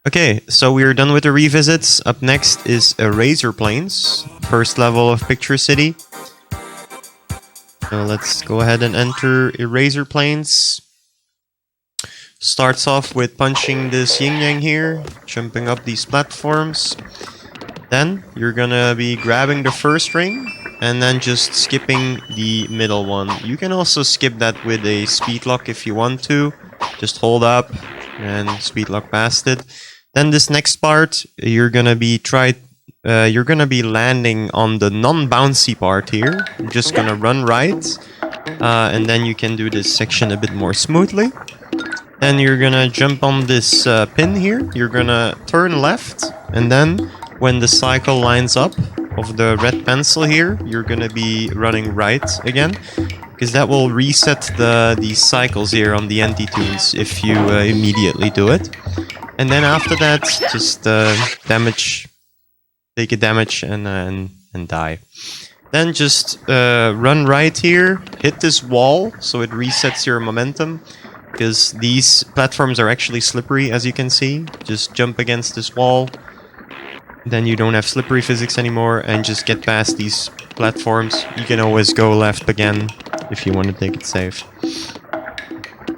Okay, so we are done with the revisits. Up next is Eraser Plains, first level of Picture City. So let's go ahead and enter Eraser Plains. Starts off with punching this yin yang here, jumping up these platforms. Then you're gonna be grabbing the first ring and then just skipping the middle one. You can also skip that with a speed lock if you want to. Just hold up and speed lock past it. Then this next part, you're gonna be landing on the non-bouncy part here. You're just gonna run right, and then you can do this section a bit more smoothly. Then you're gonna jump on this pin here. You're gonna turn left, and then when the cycle lines up of the red pencil here, you're gonna be running right again, because that will reset these cycles here on the anti-tunes if you immediately do it. And then after that, just take a damage and die. Then just run right here, hit this wall so it resets your momentum, because these platforms are actually slippery, as you can see. Just jump against this wall, then you don't have slippery physics anymore, and just get past these platforms. You can always go left again if you want to take it safe.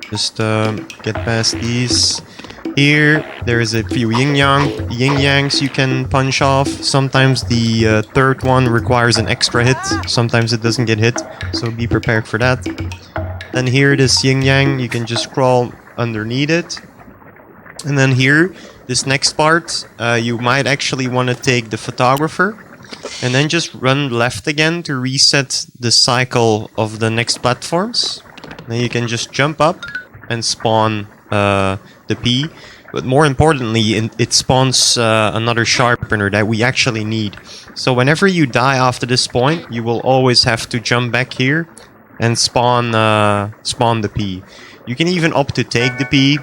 Just get past these. Here, there is a few yin-yangs you can punch off. Sometimes the third one requires an extra hit. Sometimes it doesn't get hit, so be prepared for that. Then here, this yin-yang, you can just crawl underneath it. And then here, this next part, you might actually want to take the photographer. And then just run left again to reset the cycle of the next platforms. Then you can just jump up and spawn the P, but more importantly, it spawns another sharpener that we actually need. So whenever you die after this point, you will always have to jump back here and spawn the P. You can even opt to take the P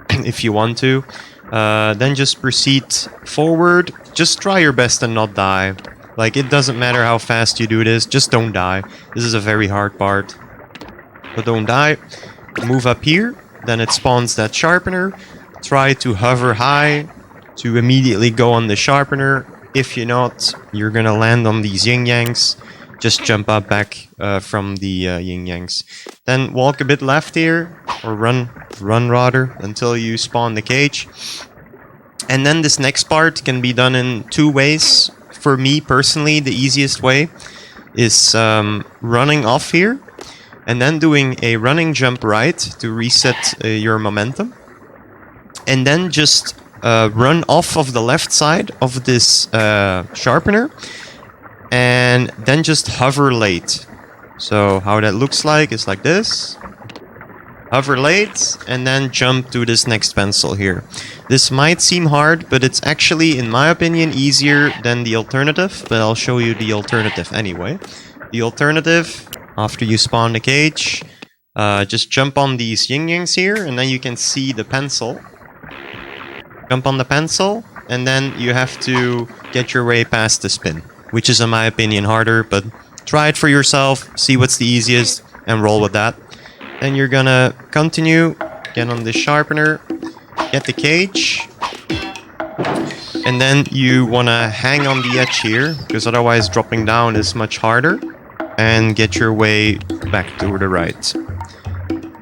if you want to. Then just proceed forward. Just try your best and not die. Like, it doesn't matter how fast you do this, just don't die. This is a very hard part. But don't die. Move up here. Then it spawns that sharpener. Try to hover high to immediately go on the sharpener. If you're not, you're gonna land on these yin-yangs. Just jump up back from the yin-yangs. Then walk a bit left here, or run rather, until you spawn the cage. And then this next part can be done in two ways. For me personally, the easiest way is running off here, and then doing a running jump right to reset your momentum. And then just run off of the left side of this sharpener, and then just hover late. So how that looks like is like this. Hover late, and then jump to this next pencil here. This might seem hard, but it's actually, in my opinion, easier than the alternative, but I'll show you the alternative anyway. The alternative, after you spawn the cage, just jump on these yin-yangs here, and then you can see the pencil. Jump on the pencil, and then you have to get your way past the spin, which is, in my opinion, harder, but try it for yourself, see what's the easiest, and roll with that. Then you're gonna continue, get on the sharpener, get the cage, and then you wanna hang on the edge here, because otherwise dropping down is much harder, and get your way back to the right.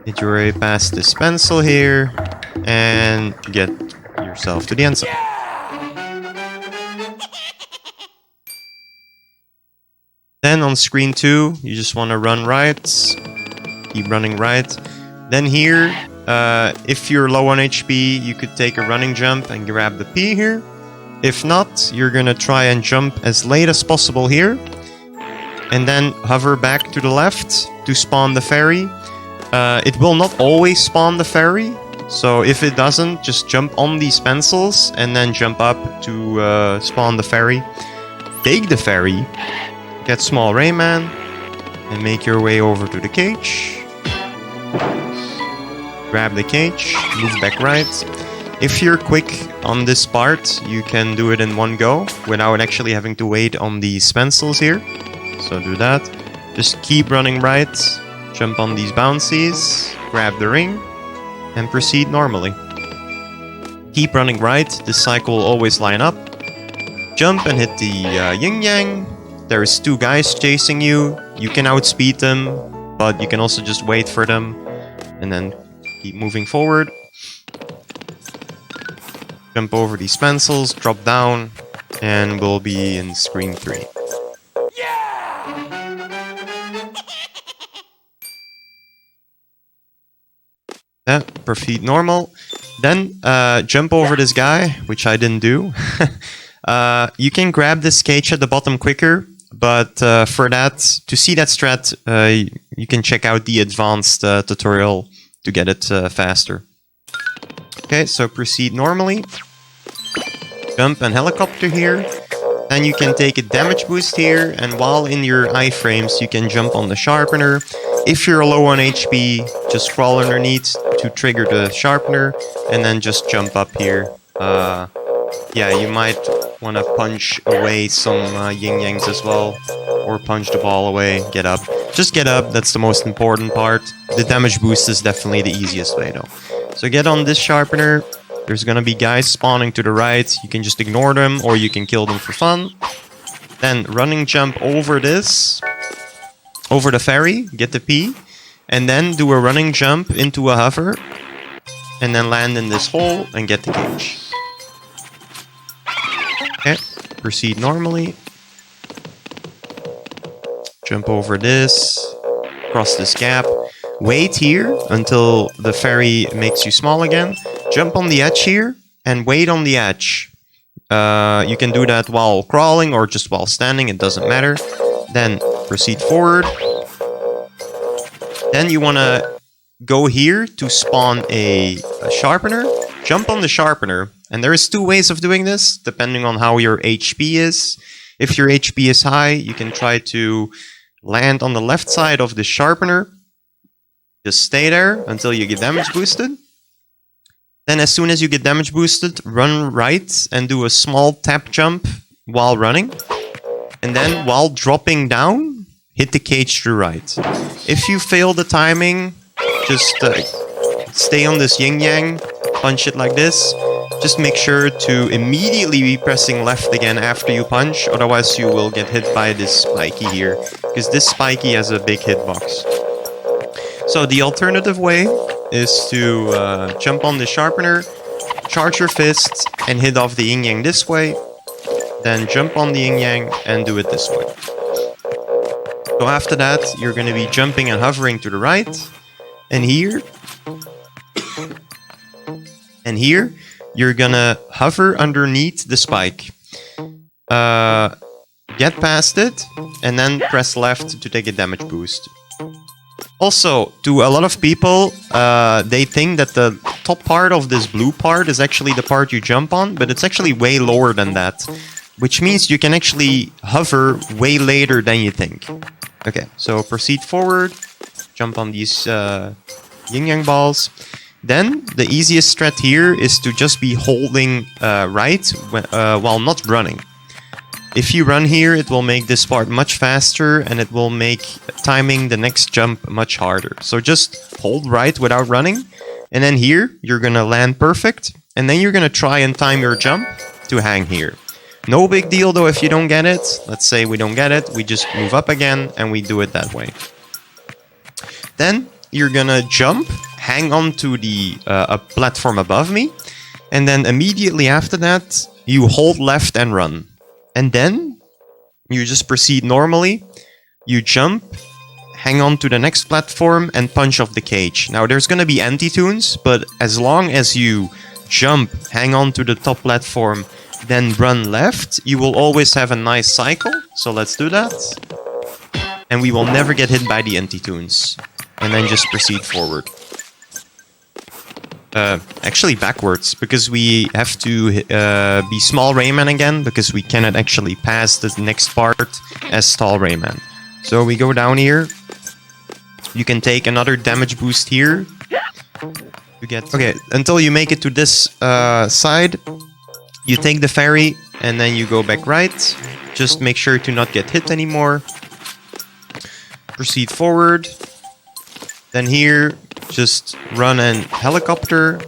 Get your way past this pencil here, and get yourself to the end zone. Then on screen 2, you just wanna run right. Keep running right. Then here, if you're low on HP, you could take a running jump and grab the P here. If not, you're gonna try and jump as late as possible here, and then hover back to the left to spawn the fairy. It will not always spawn the fairy, so if it doesn't, just jump on these pencils and then jump up to spawn the fairy. Take the fairy, get small Rayman, and make your way over to the cage. Grab the cage, move back right. If you're quick on this part, you can do it in one go without actually having to wait on these pencils here. So do that. Just keep running right, jump on these bouncies, grab the ring, and proceed normally. Keep running right. This cycle will always line up. Jump and hit the yin-yang. There's 2 guys chasing you. You can outspeed them, but you can also just wait for them. And then keep moving forward. Jump over these pencils, drop down, and we'll be in screen 3. Yeah, proceed normal. Then jump over this guy, which I didn't do. You can grab this cage at the bottom quicker, but for that, to see that strat, you can check out the advanced tutorial to get it faster. Okay, so proceed normally. Jump and helicopter here. Then you can take a damage boost here, and while in your iframes, you can jump on the sharpener. If you're low on HP, just crawl underneath to trigger the sharpener, and then just jump up here. Yeah, you might want to punch away some yin-yangs as well, or punch the ball away, get up. Just get up, that's the most important part. The damage boost is definitely the easiest way though. So get on this sharpener. There's gonna be guys spawning to the right. You can just ignore them, or you can kill them for fun. Then running jump over this, over the ferry, get the P, and then do a running jump into a hover, and then land in this hole and get the cage. Okay, proceed normally. Jump over this, cross this gap. Wait here until the ferry makes you small again. Jump on the edge here and wait on the edge. You can do that while crawling or just while standing, it doesn't matter. Then proceed forward. Then you want to go here to spawn a sharpener. Jump on the sharpener. And there is 2 ways of doing this, depending on how your HP is. If your HP is high, you can try to land on the left side of the sharpener. Just stay there until you get damage boosted. Then as soon as you get damage boosted, run right and do a small tap jump while running. And then while dropping down, hit the cage to the right. If you fail the timing, just stay on this yin-yang, punch it like this. Just make sure to immediately be pressing left again after you punch, otherwise you will get hit by this spiky here, because this spiky has a big hitbox. So the alternative way is to jump on the sharpener, charge your fists, and hit off the yin-yang this way. Then jump on the yin-yang and do it this way. So after that, you're going to be jumping and hovering to the right. And here, you're going to hover underneath the spike. Get past it, and then press left to take a damage boost. Also, to a lot of people, they think that the top part of this blue part is actually the part you jump on, but it's actually way lower than that. Which means you can actually hover way later than you think. Okay, so proceed forward, jump on these yin-yang balls. Then, the easiest strat here is to just be holding right while not running. If you run here, it will make this part much faster, and it will make timing the next jump much harder. So just hold right without running, and then here, you're gonna land perfect, and then you're gonna try and time your jump to hang here. No big deal though if you don't get it. Let's say we don't get it, we just move up again, and we do it that way. Then, you're gonna jump, hang on to the a platform above me, and then immediately after that, you hold left and run. And then, you just proceed normally, you jump, hang on to the next platform, and punch off the cage. Now, there's gonna be anti-tunes, but as long as you jump, hang on to the top platform, then run left, you will always have a nice cycle. So let's do that. And we will never get hit by the anti-tunes. And then just proceed forward. Actually backwards, because we have to be small Rayman again, because we cannot actually pass the next part as tall Rayman. So we go down here. You can take another damage boost here. You get until you make it to this side. You take the ferry, and then you go back right. Just make sure to not get hit anymore. Proceed forward. Then here, just run and helicopter.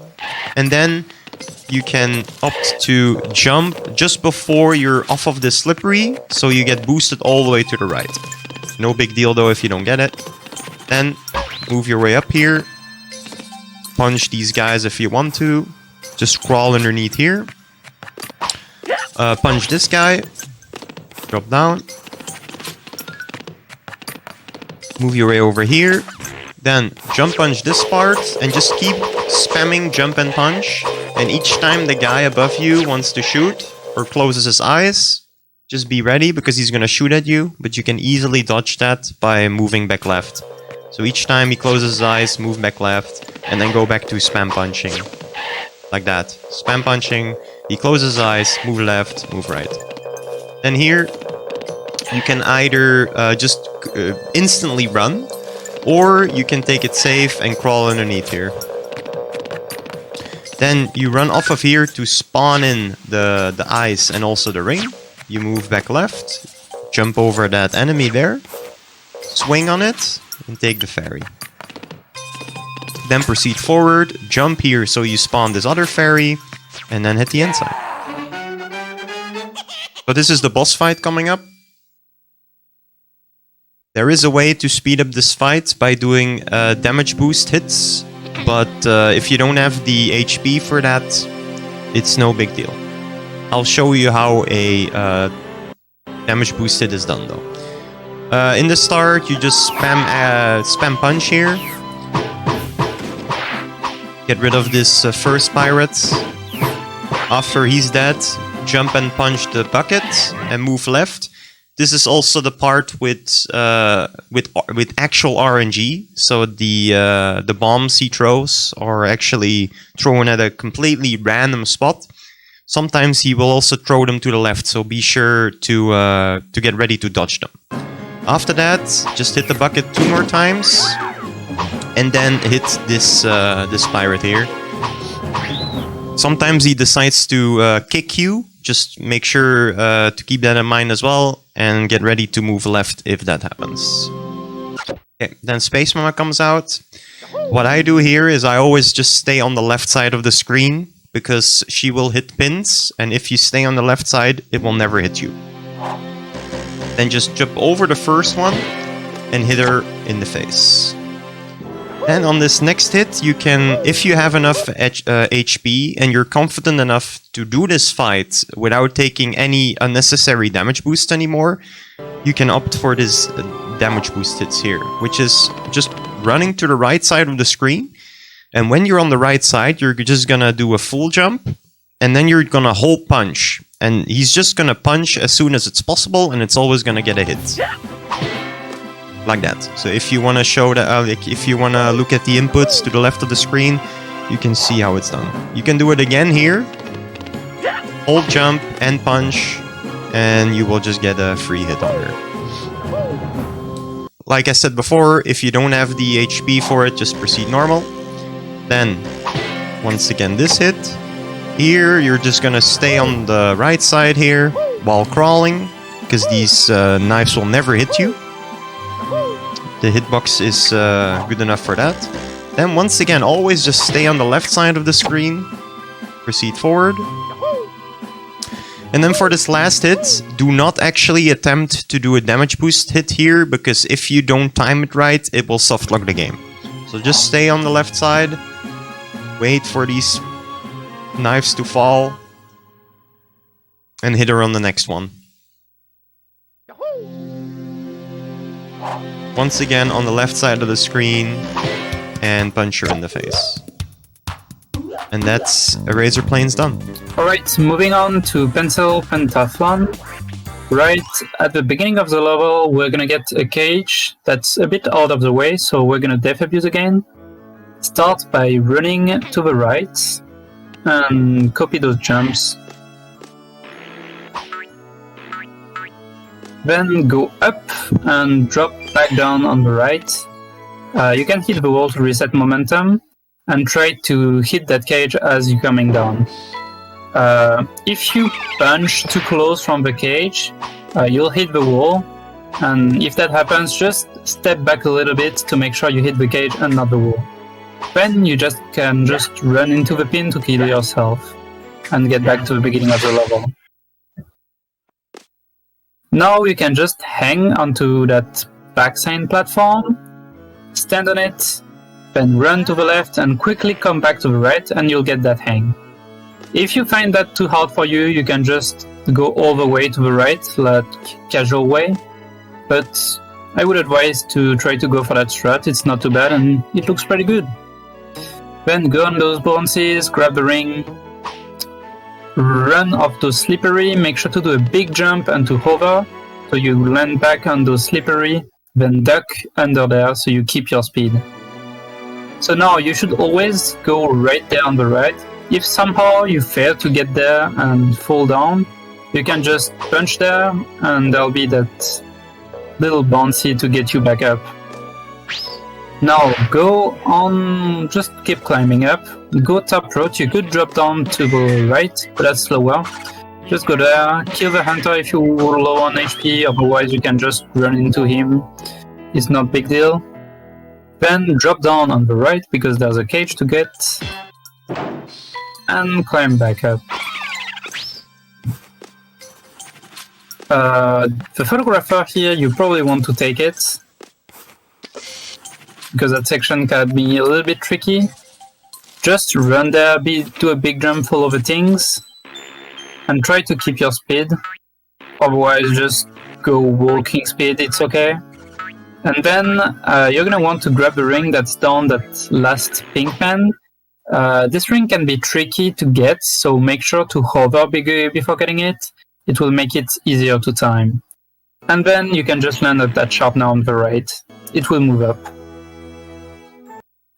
And then you can opt to jump just before you're off of the slippery, so you get boosted all the way to the right. No big deal though if you don't get it. Then move your way up here. Punch these guys if you want to. Just crawl underneath here. Punch this guy. Drop down. Move your way over here. Then jump punch this part and just keep spamming jump and punch. And each time the guy above you wants to shoot or closes his eyes, just be ready because he's gonna shoot at you, but you can easily dodge that by moving back left. So each time he closes his eyes, move back left, and then go back to spam punching. Like that. Spam punching, he closes his eyes, move left, move right. Then here, you can either just instantly run, or you can take it safe and crawl underneath here. Then you run off of here to spawn in the eyes and also the ring. You move back left, jump over that enemy there, swing on it, and take the fairy. Then proceed forward, jump here so you spawn this other fairy, and then hit the inside. So this is the boss fight coming up. There is a way to speed up this fight by doing damage boost hits, but if you don't have the HP for that, it's no big deal. I'll show you how a damage boost hit is done though. In the start, you just spam punch here. Get rid of this first pirate. After he's dead, jump and punch the bucket and move left. This is also the part with actual RNG. So the bombs he throws are actually thrown at a completely random spot. Sometimes he will also throw them to the left, so be sure to get ready to dodge them. After that, just hit the bucket 2 more times, and then hit this pirate here. Sometimes he decides to kick you. Just make sure to keep that in mind as well, and get ready to move left if that happens. Okay, then Space Mama comes out. What I do here is I always just stay on the left side of the screen, because she will hit pins, and if you stay on the left side, it will never hit you. Then just jump over the first one and hit her in the face. And on this next hit, you can, if you have enough HP and you're confident enough to do this fight without taking any unnecessary damage boost anymore, you can opt for this damage boost hits here, which is just running to the right side of the screen. And when you're on the right side, you're just gonna do a full jump, and then you're gonna hold punch. And he's just gonna punch as soon as it's possible, and it's always gonna get a hit. Like that. So if you wanna show that, if you wanna look at the inputs to the left of the screen, you can see how it's done. You can do it again here. Hold jump and punch, and you will just get a free hit on her. Like I said before, if you don't have the HP for it, just proceed normal. Then, once again, this hit. Here, you're just gonna stay on the right side here while crawling, because these knives will never hit you. The hitbox is good enough for that. Then, once again, always just stay on the left side of the screen. Proceed forward. And then for this last hit, do not actually attempt to do a damage boost hit here, because if you don't time it right, it will softlock the game. So just stay on the left side. Wait for these knives to fall, and hit her on the next one. Once again on the left side of the screen, and punch her in the face. And that's Eraser Planes done. Alright, moving on to Pentathlon. Right at the beginning of the level, we're gonna get a cage that's a bit out of the way, so we're gonna def abuse again. Start by running to the right and copy those jumps. Then go up and drop back down on the right. You can hit the wall to reset momentum and try to hit that cage as you're coming down. If you punch too close from the cage, you'll hit the wall, and if that happens, just step back a little bit to make sure you hit the cage and not the wall. Then you can just run into the pin to kill yourself. and get back to the beginning of the level. Now you can just hang onto that backside platform, stand on it, then run to the left and quickly come back to the right, and you'll get that hang. If you find that too hard for you, you can just go all the way to the right, like casual way, but I would advise to try to go for that strat. It's not too bad and it looks pretty good. Then go on those bounces, grab the ring, run off those slippery, make sure to do a big jump and to hover, so you land back on those slippery, then duck under there so you keep your speed. So now you should always go right there on the right. If somehow you fail to get there and fall down, you can just punch there and there'll be that little bouncy to get you back up. Now go on, just keep climbing up. Go top route, you could drop down to the right, but that's slower. Just go there, kill the hunter if you're low on HP, otherwise you can just run into him. It's not a big deal. Then drop down on the right because there's a cage to get, and climb back up. The photographer here, you probably want to take it, because that section can be a little bit tricky. Just run there, do a big jump, follow the things, and try to keep your speed. Otherwise, just go walking speed, it's okay. And then you're gonna want to grab the ring that's down that last pink pen. This ring can be tricky to get, so make sure to hover before getting it. It will make it easier to time. And then you can just land at that sharpener on the right. It will move up.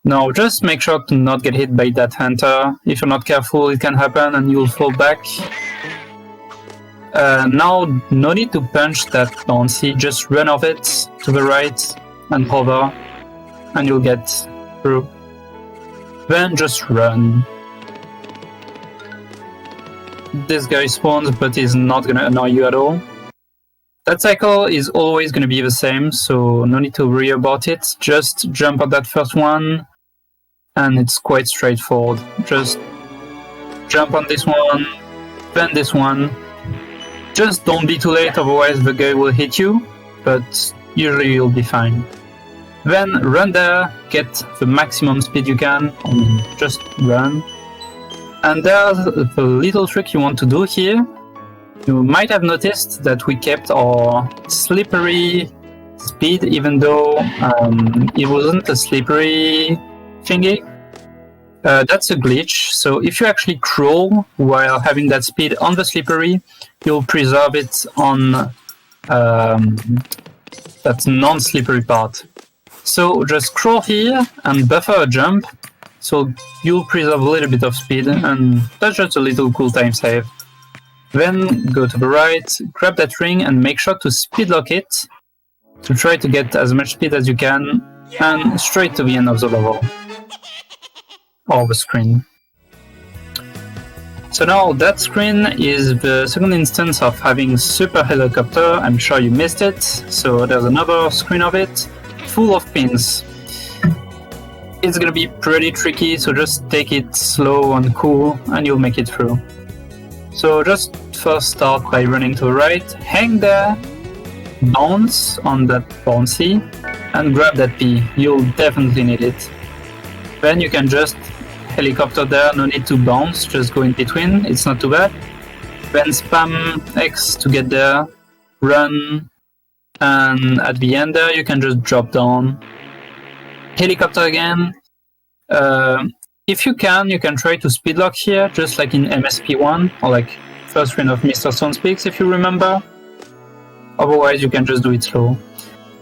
Now just make sure to not get hit by that hunter. If you're not careful, it can happen and you'll fall back. Now, no need to punch that bouncy, just run off it to the right and hover, and you'll get through. Then just run. This guy spawns, but he's not gonna annoy you at all. That cycle is always gonna be the same, so no need to worry about it. Just jump on that first one, and it's quite straightforward. Just jump on this one, then this one. Just don't be too late, otherwise the guy will hit you, but usually you'll be fine. Then run there, get the maximum speed you can, just run. And there's the little trick you want to do here. You might have noticed that we kept our slippery speed, even though it wasn't a slippery thingy. That's a glitch, so if you actually crawl while having that speed on the slippery, you'll preserve it on that non-slippery part. So just crawl here and buffer a jump, so you'll preserve a little bit of speed, and that's just a little cool time save. Then go to the right, grab that ring and make sure to speed lock it, to try to get as much speed as you can, and straight to the end of the level. Or the screen. So now that screen is the second instance of having Super Helicopter. I'm sure you missed it, so there's another screen of it, full of pins. It's gonna be pretty tricky, so just take it slow and cool, and you'll make it through. So just first start by running to the right, hang there, bounce on that bouncy, and grab that P. You'll definitely need it. Then you can just helicopter there, no need to bounce, just go in between, it's not too bad. Then spam X to get there, run, and at the end there you can just drop down. Helicopter again. If you can try to speed lock here, just like in MSP1, or like first screen of Mr. Stonespeaks if you remember. Otherwise you can just do it slow.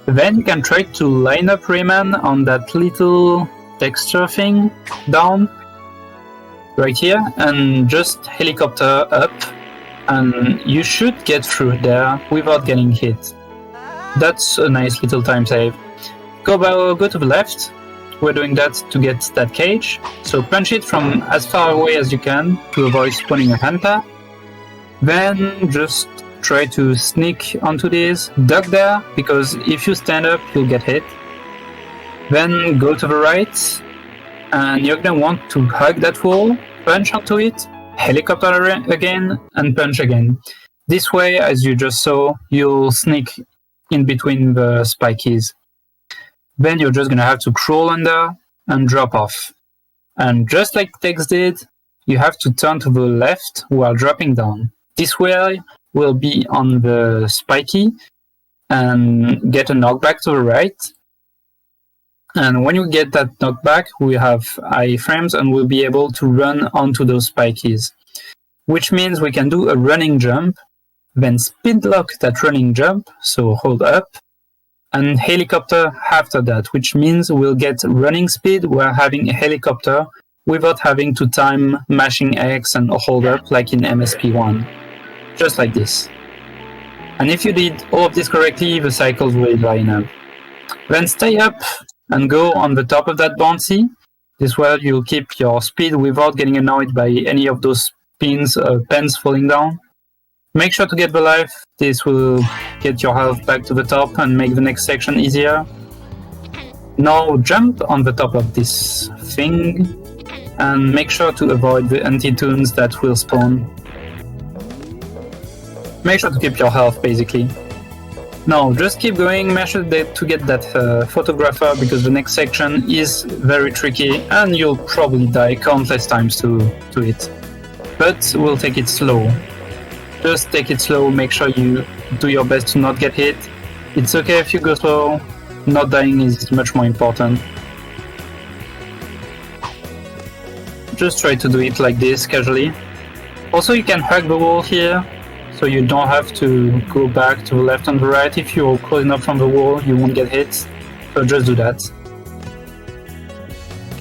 Then you can try to line up Rayman on that little texture thing down right here and just helicopter up, and you should get through there without getting hit. That's a nice little time save. Go to the left. We're doing that to get that cage, so punch it from as far away as you can to avoid spawning a hunter. Then just try to sneak onto this, duck there, because if you stand up you'll get hit. Then go to the right, and you're gonna want to hug that wall, punch onto it, helicopter again, and punch again. This way, as you just saw, you'll sneak in between the spikies. Then you're just gonna have to crawl under and drop off. And just like Tex did, you have to turn to the left while dropping down. This way will be on the spiky and get a knockback to the right. And when you get that knockback, we have iframes and we'll be able to run onto those spikies. Which means we can do a running jump, then speed lock that running jump, so hold up, and helicopter after that, which means we'll get running speed while having a helicopter without having to time mashing X and hold up like in MSP1. Just like this. And if you did all of this correctly, the cycles will line up. Then stay up and go on the top of that bouncy. This way you'll keep your speed without getting annoyed by any of those pens falling down. Make sure to get the life. This will get your health back to the top and make the next section easier. Now jump on the top of this thing and make sure to avoid the anti-tunes that will spawn. Make sure to keep your health basically. Now just keep going, make sure to get that photographer because the next section is very tricky and you'll probably die countless times to it. But we'll take it slow. Just take it slow, make sure you do your best to not get hit. It's okay if you go slow, not dying is much more important. Just try to do it like this, casually. Also you can hug the wall here, so you don't have to go back to the left and the right. If you're close enough from the wall, you won't get hit, so just do that.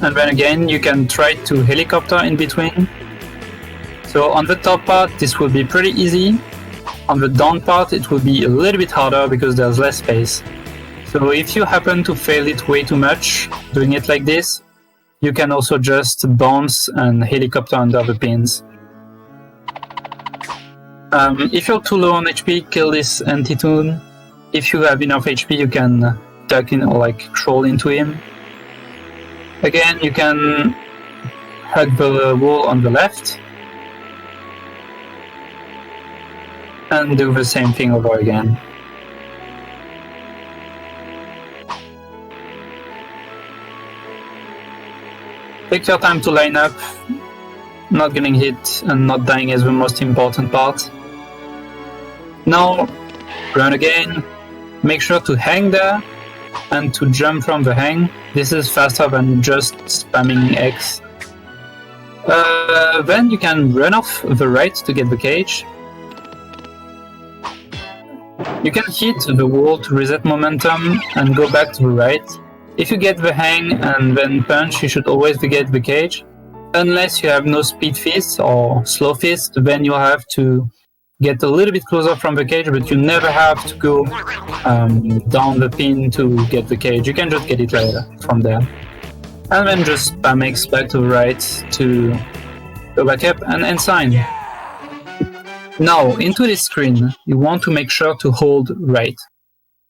And then again, you can try to helicopter in between. So on the top part, this will be pretty easy. On the down part, it will be a little bit harder because there's less space. So if you happen to fail it way too much, doing it like this, you can also just bounce and helicopter under the pins. If you're too low on HP, kill this anti-tune. If you have enough HP, you can duck in or like crawl into him. Again, you can hug the wall on the left. And do the same thing over again. Take your time to line up. Not getting hit and not dying is the most important part. Now, run again. Make sure to hang there and to jump from the hang. This is faster than just spamming X. Then you can run off the right to get the cage. You can hit the wall to reset momentum and go back to the right. If you get the hang and then punch, you should always get the cage. Unless you have no speed fist or slow fist, then you'll have to get a little bit closer from the cage, but you never have to go down the pin to get the cage. You can just get it later from there. And then just spam X back to the right to go back up and ensign. Now, into this screen, you want to make sure to hold right.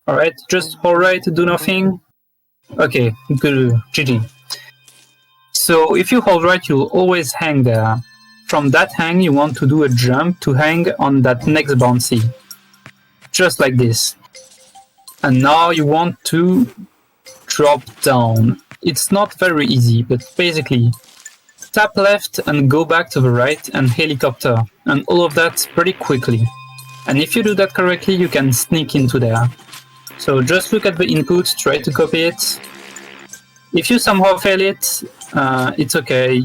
Alright, just hold right, do nothing. Okay, good, GG. So if you hold right, you'll always hang there. From that hang, you want to do a jump to hang on that next bouncy. Just like this. And now you want to drop down. It's not very easy, but basically tap left and go back to the right and helicopter, and all of that pretty quickly. And if you do that correctly, you can sneak into there. So just look at the input, try to copy it. If you somehow fail it, it's okay,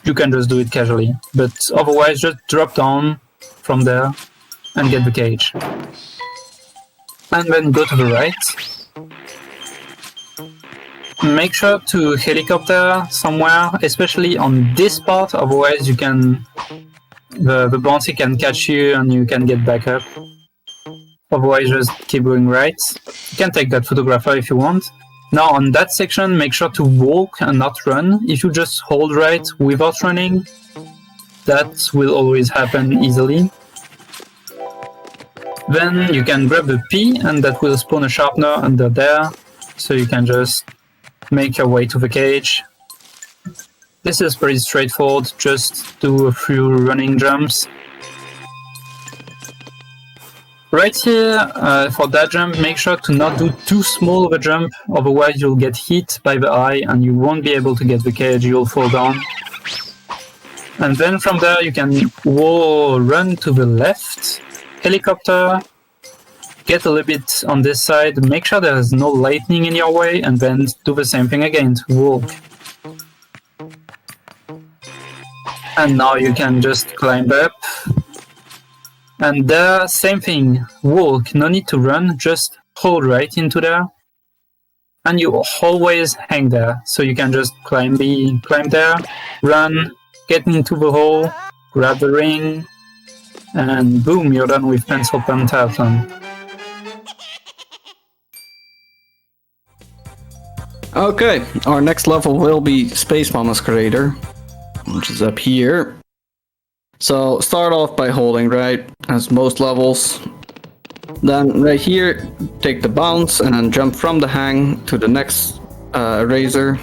you can just do it casually. But otherwise, just drop down from there and get the cage. And then go to the right. Make sure to helicopter somewhere, especially on this part, otherwise you can... the bouncy can catch you and you can get back up. Otherwise just keep going right. You can take that photographer if you want. Now on that section, make sure to walk and not run. If you just hold right without running, that will always happen easily. Then you can grab the P and that will spawn a sharpener under there. So you can just make your way to the cage. This is pretty straightforward, just do a few running jumps. Right here, for that jump, make sure to not do too small of a jump, otherwise you'll get hit by the eye and you won't be able to get the cage, you'll fall down. And then from there you can run to the left, helicopter, get a little bit on this side, make sure there is no lightning in your way, and then do the same thing again to walk. And now you can just climb up. And there, same thing, walk, no need to run, just hold right into there. And you always hang there, so you can just climb there, run, get into the hole, grab the ring, and boom, you're done with Pencil Pentathlon. Okay, our next level will be Space Masquerader, which is up here. So start off by holding right, as most levels. Then right here, take the bounce and then jump from the hang to the next razor.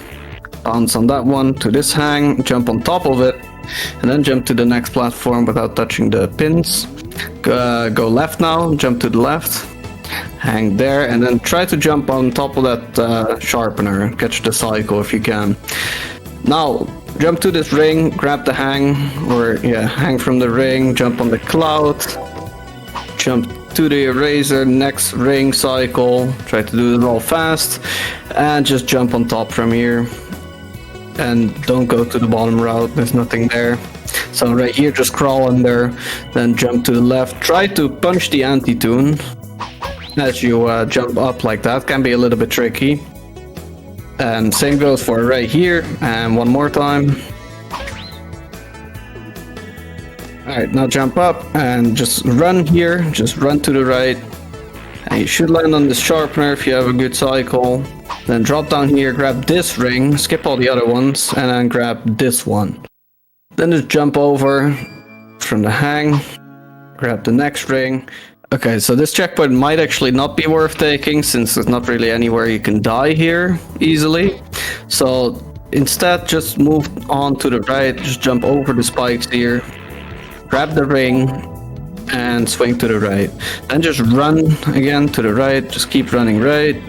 Bounce on that one to this hang, jump on top of it, and then jump to the next platform without touching the pins. Go left now, jump to the left, hang there, and then try to jump on top of that sharpener, catch the cycle if you can. Now, jump to this ring, grab the hang, hang from the ring, jump on the cloud, jump to the eraser, next ring cycle, try to do it all fast, and just jump on top from here. And don't go to the bottom route, there's nothing there. So right here, just crawl under, then jump to the left, try to punch the anti-tune as you jump up like that, can be a little bit tricky. And same goes for right here, and one more time. Alright, now jump up and just run here, just run to the right. And you should land on the sharpener if you have a good cycle. Then drop down here, grab this ring, skip all the other ones, and then grab this one. Then just jump over from the hang, grab the next ring. Okay, so this checkpoint might actually not be worth taking, since there's not really anywhere you can die here easily. So instead, just move on to the right, just jump over the spikes here, grab the ring, and swing to the right. Then just run again to the right, just keep running right.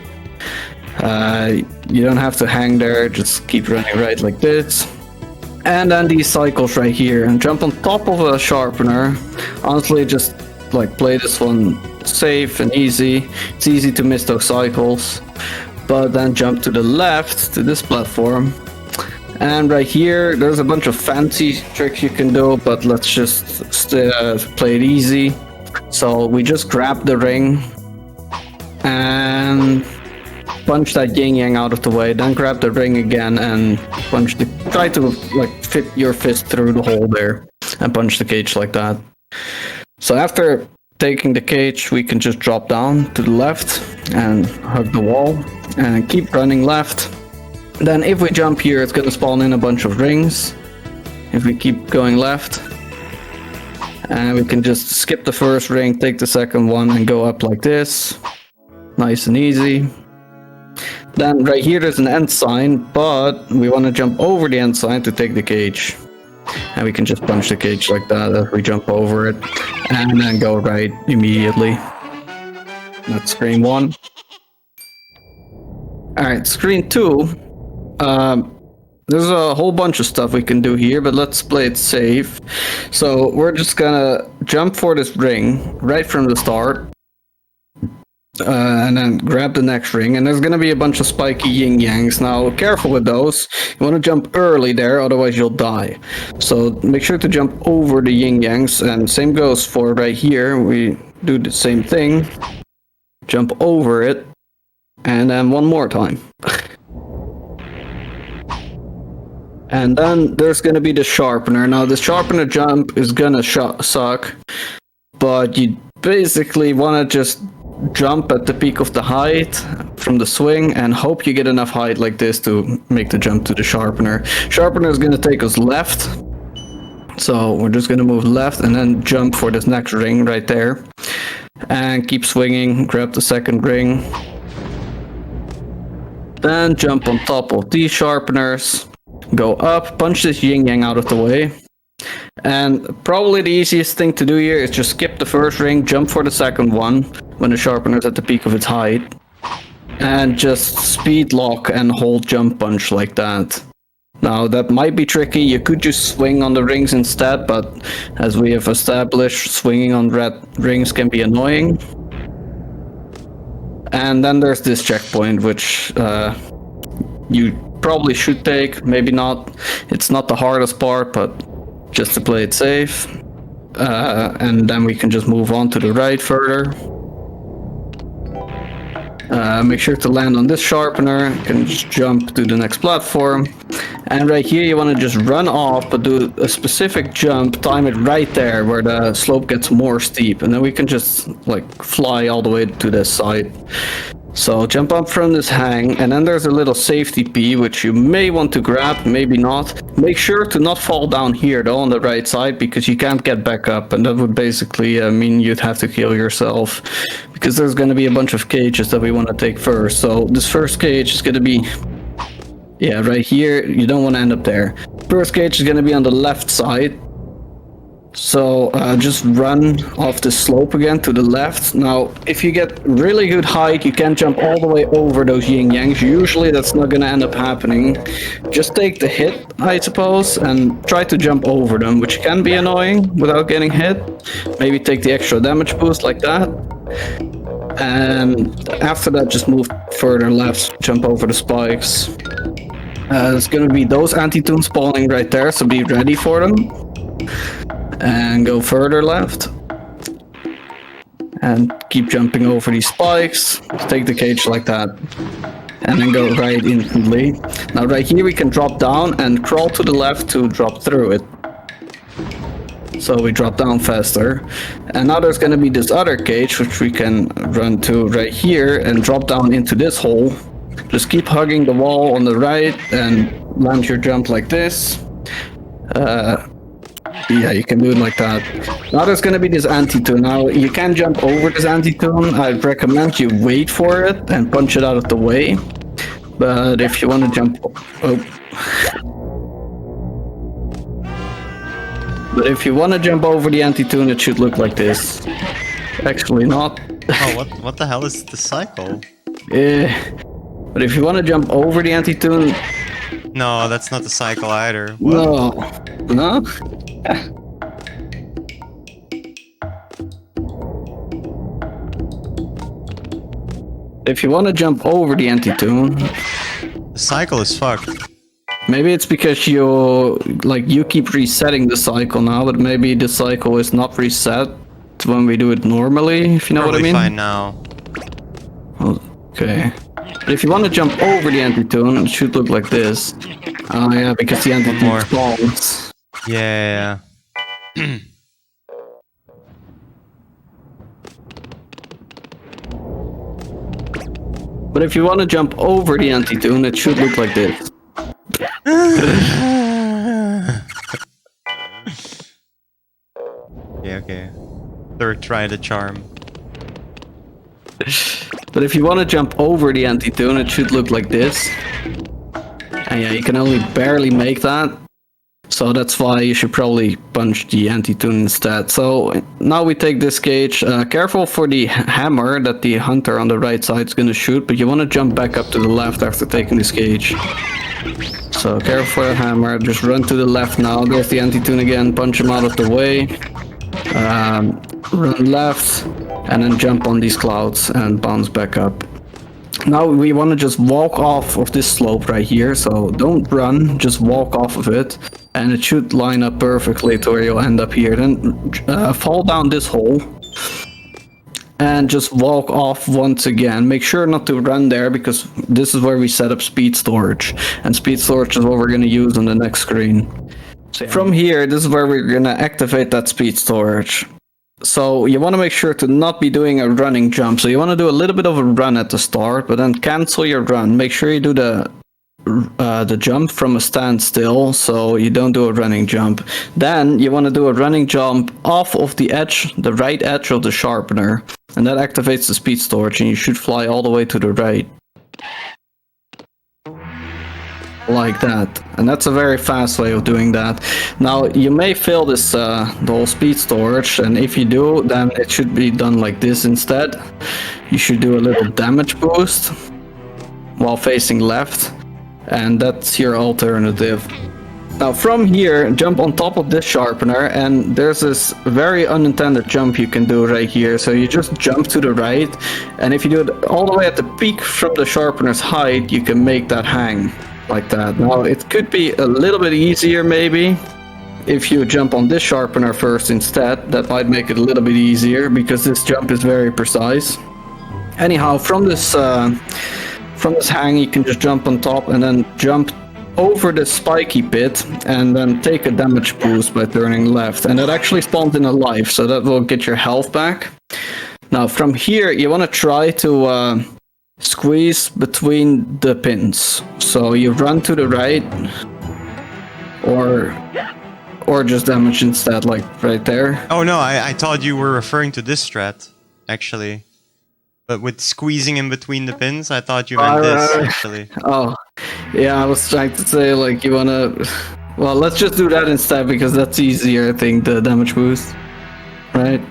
You don't have to hang there, just keep running right like this. And then these cycles right here, and jump on top of a sharpener. Honestly, just like play this one safe and easy. It's easy to miss those cycles. But then jump to the left to this platform. And right here, there's a bunch of fancy tricks you can do, but let's just play it easy. So we just grab the ring and punch that yin yang out of the way, then grab the ring again and try to like fit your fist through the hole there and punch the cage like that. So after taking the cage, we can just drop down to the left and hug the wall and keep running left. Then if we jump here, it's gonna spawn in a bunch of rings. If we keep going left, and we can just skip the first ring, take the second one, and go up like this. Nice and easy. Then right here there's an end sign, but we want to jump over the end sign to take the cage. And we can just punch the cage like that as we jump over it, and then go right immediately. That's screen 1. Alright, screen 2. There's a whole bunch of stuff we can do here, but let's play it safe. So we're just gonna jump for this ring right from the start. And then grab the next ring, and there's gonna be a bunch of spiky yin yangs. Now careful with those, you want to jump early there, otherwise you'll die. So make sure to jump over the yin yangs, and same goes for right here. We do the same thing, jump over it, and then one more time. And then there's gonna be the sharpener. Now the sharpener jump is gonna suck, but you basically want to just jump at the peak of the height from the swing and hope you get enough height like this to make the jump to the sharpener. Sharpener is going to take us left, so we're just going to move left and then jump for this next ring right there and keep swinging, grab the second ring, then jump on top of these sharpeners, go up, punch this yin-yang out of the way. And probably the easiest thing to do here is just skip the first ring, jump for the second one when the sharpener is at the peak of its height, and just speed lock and hold jump punch like that. Now that might be tricky, you could just swing on the rings instead, but as we have established, swinging on red rings can be annoying. And then there's this checkpoint, which you probably should take, maybe not. It's not the hardest part, but just to play it safe. And then we can just move on to the right further. Make sure to land on this sharpener. You can just jump to the next platform. And right here you want to just run off, but do a specific jump, time it right there where the slope gets more steep. And then we can just like fly all the way to this side. So jump up from this hang, and then there's a little safety P, which you may want to grab, maybe not. Make sure to not fall down here though on the right side, because you can't get back up, and that would basically mean you'd have to kill yourself, because there's going to be a bunch of cages that we want to take first. So this first cage is going to be, yeah, right here. You don't want to end up there. First cage is going to be on the left side. So just run off the slope again to the left. Now, if you get really good height, you can jump all the way over those yin-yangs. Usually that's not going to end up happening. Just take the hit, I suppose, and try to jump over them, which can be annoying without getting hit. Maybe take the extra damage boost like that. And after that, just move further left, jump over the spikes. There's going to be those anti-tunes spawning right there, so be ready for them. And go further left. And keep jumping over these spikes. Take the cage like that. And then go right instantly. Now right here we can drop down and crawl to the left to drop through it. So we drop down faster. And now there's going to be this other cage which we can run to right here and drop down into this hole. Just keep hugging the wall on the right and land your jump like this. Yeah, you can do it like that. Now there's going to be this anti-tune. Now you can jump over this anti-tune. I'd recommend you wait for it and punch it out of the way. But if you want to jump... But if you want to jump over the anti-tune, it should look like this. Actually not. Oh, what the hell is the cycle? But if you want to jump over the anti-tune... No, that's not the cycle either. What? No? If you want to jump over the anti-tune... The cycle is fucked. Maybe it's because you keep resetting the cycle now, but maybe the cycle is not reset when we do it normally, if you know Probably what I mean. fine now. Okay. But if you want to jump over the anti-tune, it should look like this. Oh yeah, because the anti-tune falls. Yeah. But if you want to jump over the anti-tune, it should look like this. Okay. Third try the charm. But if you want to jump over the anti-tune, it should look like this. And yeah, you can only barely make that. So that's why you should probably punch the anti-tune instead. So now we take this cage. Careful for the hammer that the hunter on the right side is going to shoot, but you want to jump back up to the left after taking this cage. So careful for the hammer. Just run to the left now. There's the anti-tune again. Punch him out of the way. Run left. And then jump on these clouds and bounce back up. Now we want to just walk off of this slope right here. So don't run. Just walk off of it. And it should line up perfectly to where you'll end up here. Then fall down this hole. And just walk off once again. Make sure not to run there, because this is where we set up speed storage. And speed storage is what we're going to use on the next screen. So from here, this is where we're going to activate that speed storage. So you want to make sure to not be doing a running jump. So you want to do a little bit of a run at the start, but then cancel your run. Make sure you do the jump from a standstill, so you don't do a running jump. Then you want to do a running jump off of the edge, the right edge of the sharpener, and that activates the speed storage, and you should fly all the way to the right. like that, and that's a very fast way of doing that. Now you may fill this the whole speed storage, and if you do, then it should be done like this instead. You should do a little damage boost while facing left, and that's your alternative. Now from here, jump on top of this sharpener, and there's this very unintended jump you can do right here. So you just jump to the right, and if you do it all the way at the peak from the sharpener's height, you can make that hang like that. Now it could be a little bit easier maybe if you jump on this sharpener first instead. That might make it a little bit easier because this jump is very precise. Anyhow, from this hang, you can just jump on top and then jump over the spiky pit and then take a damage boost by turning left, and that actually spawns in a life, so that will get your health back. Now from here you want to try to squeeze between the pins, so you run to the right or just damage instead, like right there. Oh no, I thought you were referring to this strat, actually. But with squeezing in between the pins, I thought you meant this, actually. Oh, yeah, I was trying to say, like, you wanna... Well, let's just do that instead, because that's easier, I think, the damage boost. Right?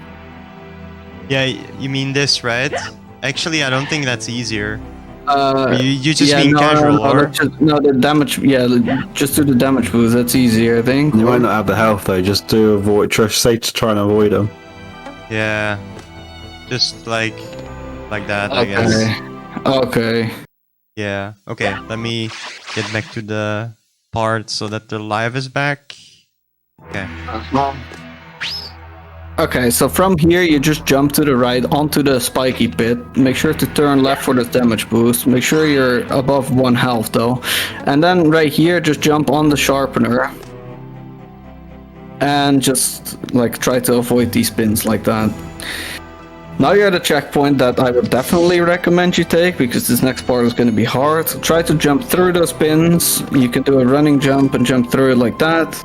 Yeah, you mean this, right? Actually, I don't think that's easier. You just yeah, being casual, or? The damage... Yeah, just do the damage boost, that's easier, I think. You might not have the health, though, just to avoid... Say to try and avoid them. Yeah. Just, like that, I guess. Okay. Yeah, okay, let me get back to the part so that the live is back. Okay. Okay, so from here you just jump to the right onto the spiky pit. Make sure to turn left for the damage boost. Make sure you're above 1 health though. And then right here just jump on the sharpener. And just like try to avoid these pins like that. Now you're at a checkpoint that I would definitely recommend you take, because this next part is going to be hard. Try to jump through those pins. You can do a running jump and jump through it like that.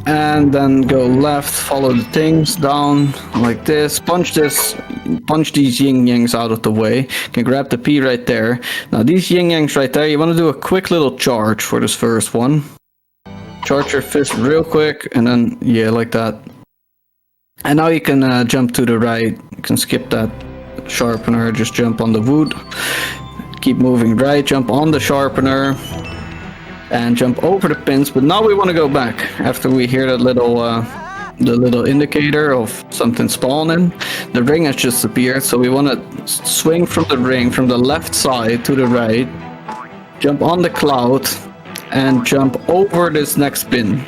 And then go left, follow the things down like this. Punch these yin-yangs out of the way. You can grab the P right there. Now these yin-yangs right there, you want to do a quick little charge for this first one. Charge your fist real quick, and then, yeah, like that. And now you can jump to the right. You can skip that sharpener, just jump on the wood. Keep moving right, jump on the sharpener. And jump over the pins, but now we want to go back after we hear that little the little indicator of something spawning. The ring has just appeared, so we want to swing from the ring from the left side to the right, jump on the cloud, and jump over this next pin,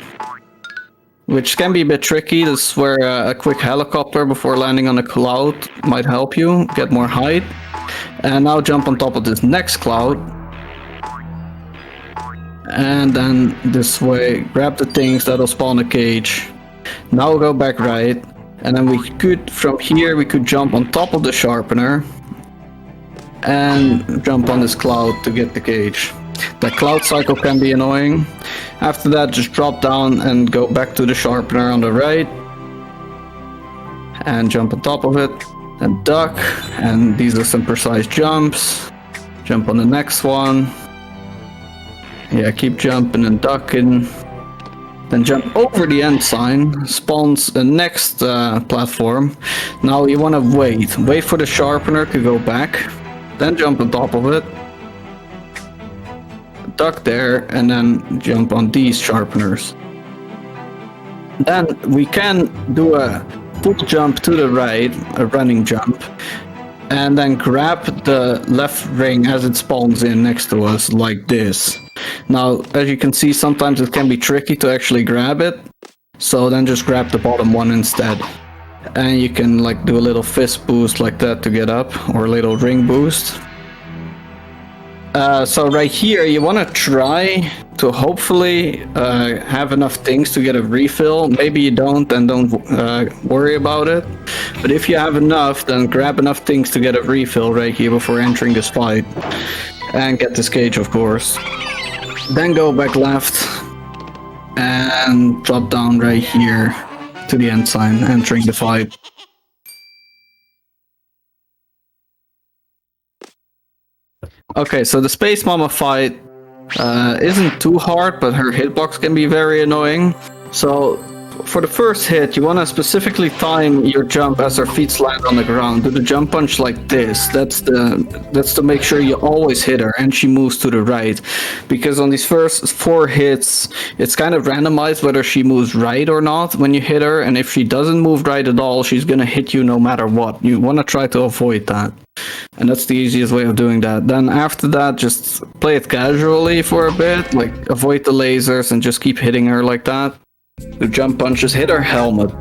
which can be a bit tricky. This is where a quick helicopter before landing on the cloud might help you get more height. And now jump on top of this next cloud. And then this way, grab the things that'll spawn a cage. Now go back right, and then we could, from here, we could jump on top of the sharpener and jump on this cloud to get the cage. The cloud cycle can be annoying. After that, just drop down and go back to the sharpener on the right and jump on top of it and duck. And these are some precise jumps. Jump on the next one. Yeah, keep jumping and ducking. Then jump over the end sign, spawns the next platform. Now you want to wait for the sharpener to go back, then jump on top of it, duck there, and then jump on these sharpeners. Then we can do a full jump to the right, a running jump, and then grab the left ring as it spawns in next to us, like this. Now, as you can see, sometimes it can be tricky to actually grab it, so then just grab the bottom one instead. And you can like do a little fist boost like that to get up, or a little ring boost. So right here, you want to try to hopefully have enough things to get a refill. Maybe you don't, then don't worry about it. But if you have enough, then grab enough things to get a refill right here before entering this fight. And get this cage, of course. Then go back left and drop down right here to the end sign, entering the fight. Okay, so the Space Mama fight isn't too hard, but her hitbox can be very annoying. So for the first hit, you want to specifically time your jump as her feet land on the ground. Do the jump punch like this. That's to make sure you always hit her and she moves to the right. Because on these first 4 hits, it's kind of randomized whether she moves right or not when you hit her. And if she doesn't move right at all, she's going to hit you no matter what. You want to try to avoid that. And that's the easiest way of doing that. Then after that, just play it casually for a bit. Like avoid the lasers and just keep hitting her like that. The jump punches, hit her helmet.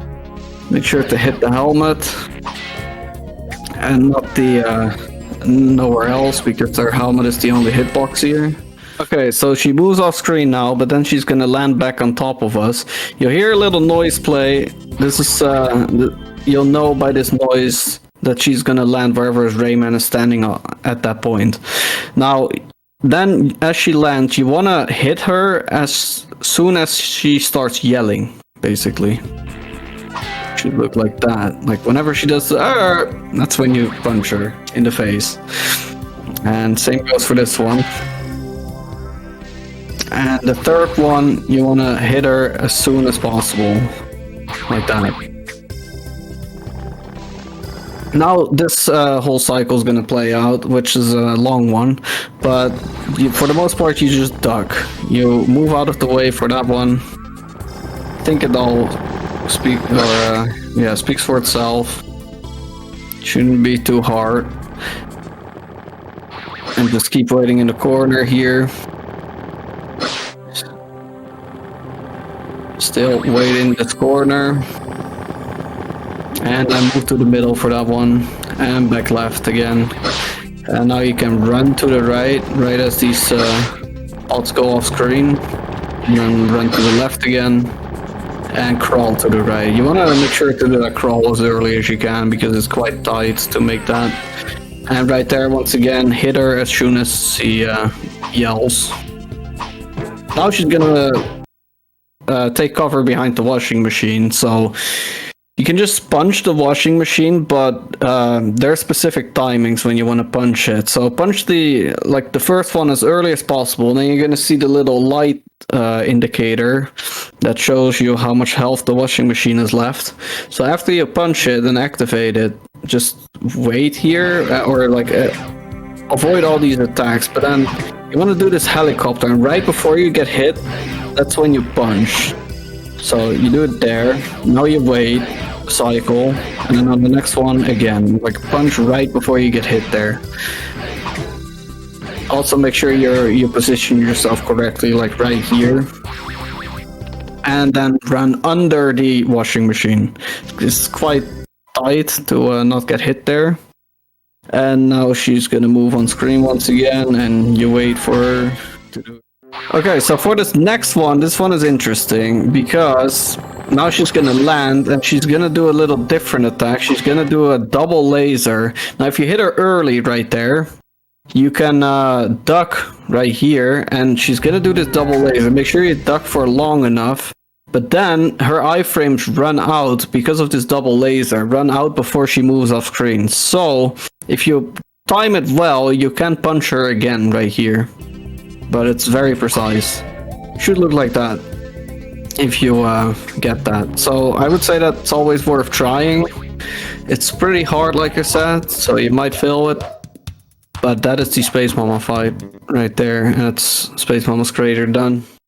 Make sure to hit the helmet and not the nowhere else, because her helmet is the only hitbox here. Okay, so she moves off screen now, but then she's gonna land back on top of us. You'll hear a little noise play. This is you'll know by this noise that she's gonna land wherever Rayman is standing at that point. Now, then as she lands, you wanna hit her as soon as she starts yelling, basically. Should look like that. Like whenever she does that's when you punch her in the face. And same goes for this one. And the third one, you wanna hit her as soon as possible. Like that. Now this whole cycle is going to play out, which is a long one, but for the most part you just duck. You move out of the way for that one. I think it all speaks for itself. Shouldn't be too hard. And just keep waiting in the corner here. Still waiting in this corner. And I move to the middle for that one, and back left again. And now you can run to the right as these pods go off screen. And then run to the left again, and crawl to the right. You want to make sure to do that crawl as early as you can, because it's quite tight to make that. And right there, once again, hit her as soon as she yells. Now she's gonna take cover behind the washing machine, so you can just punch the washing machine, but there are specific timings when you want to punch it. So punch the first one as early as possible, and then you're going to see the little light indicator that shows you how much health the washing machine has left. So after you punch it and activate it, just wait here, avoid all these attacks, but then you want to do this helicopter, and right before you get hit, that's when you punch. So you do it there, now you wait, cycle, and then on the next one again, like punch right before you get hit there. Also make sure you position yourself correctly, like right here. And then run under the washing machine. It's quite tight to not get hit there. And now she's gonna move on screen once again, and you wait for her to do it. Okay, so for this next one, this one is interesting because now she's gonna land and she's gonna do a little different attack. She's gonna do a double laser. Now if you hit her early right there, you can duck right here, and she's gonna do this double laser. Make sure you duck for long enough, but then her iframes run out because of this double laser, run out before she moves off screen. So if you time it well, you can punch her again right here. But it's very precise. Should look like that if you get that. So I would say that's always worth trying. It's pretty hard, like I said, so you might fail it. But that is the Space Mama fight right there, and it's Space Mama's creator done.